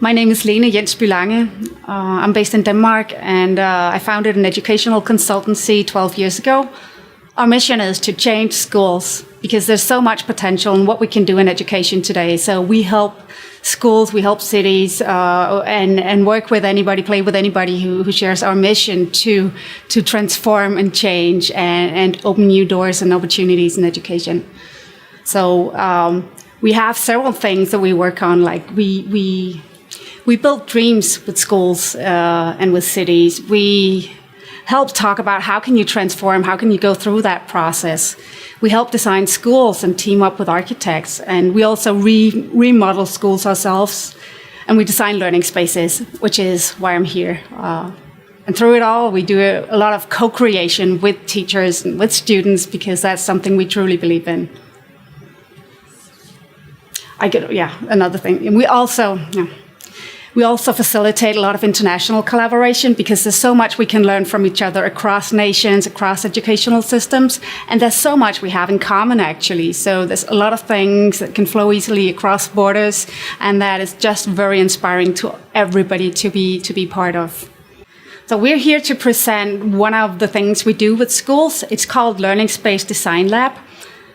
My name is Lene Jensby Lange. I'm based in Denmark, and I founded an educational consultancy 12 years ago. Our mission is to change schools because there's so much potential in what we can do in education today. So we help schools, we help cities, and work with anybody, play with anybody who shares our mission to transform and change and open new doors and opportunities in education. So we have several things that we work on, like we build dreams with schools and with cities. We help talk about how can you transform, how can you go through that process. We help design schools and team up with architects, and we also remodel schools ourselves, and we design learning spaces, which is why I'm here. And through it all, we do a lot of co-creation with teachers and with students, because that's something we truly believe in. Another thing. And we also facilitate a lot of international collaboration, because there's so much we can learn from each other across nations, across educational systems, and there's so much we have in common, actually. So there's a lot of things that can flow easily across borders, and that is just very inspiring to everybody to be part of. So we're here to present one of the things we do with schools. It's called Learning Space Design Lab.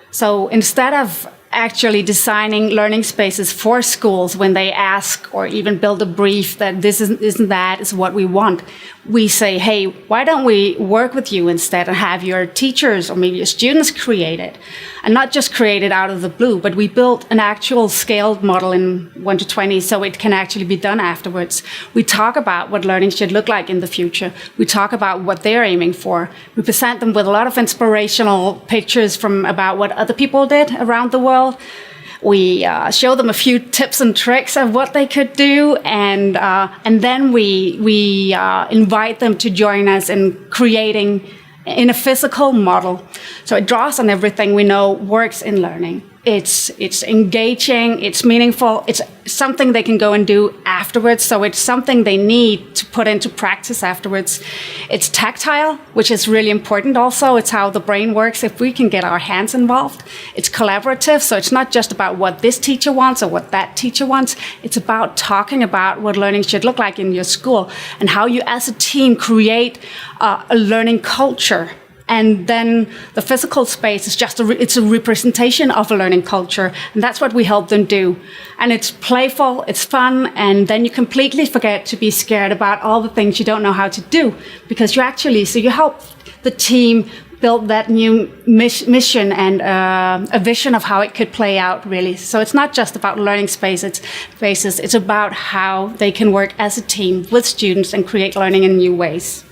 So instead of actually designing learning spaces for schools when they ask or even build a brief that this is what we want, we say, hey, why don't we work with you instead and have your teachers or maybe your students create it? And not just create it out of the blue, but we built an actual scaled model in 1 to 20 so it can actually be done afterwards. We talk about what learning should look like in the future. We talk about what they're aiming for. We present them with a lot of inspirational pictures from about what other people did around the world. We show them a few tips and tricks of what they could do, and then we invite them to join us in creating in a physical model. So it draws on everything we know works in learning. It's engaging, it's meaningful, it's something they can go and do afterwards, so it's something they need to put into practice afterwards. It's tactile, which is really important also. It's how the brain works if we can get our hands involved. It's collaborative, so it's not just about what this teacher wants or what that teacher wants. It's about talking about what learning should look like in your school and how you as a team create a learning culture. And then the physical space is just it's a representation of a learning culture, and that's what we help them do. And it's playful, it's fun, and then you completely forget to be scared about all the things you don't know how to do, because you help the team build that new mission and a vision of how it could play out, really. So it's not just about learning spaces, it's about how they can work as a team with students and create learning in new ways.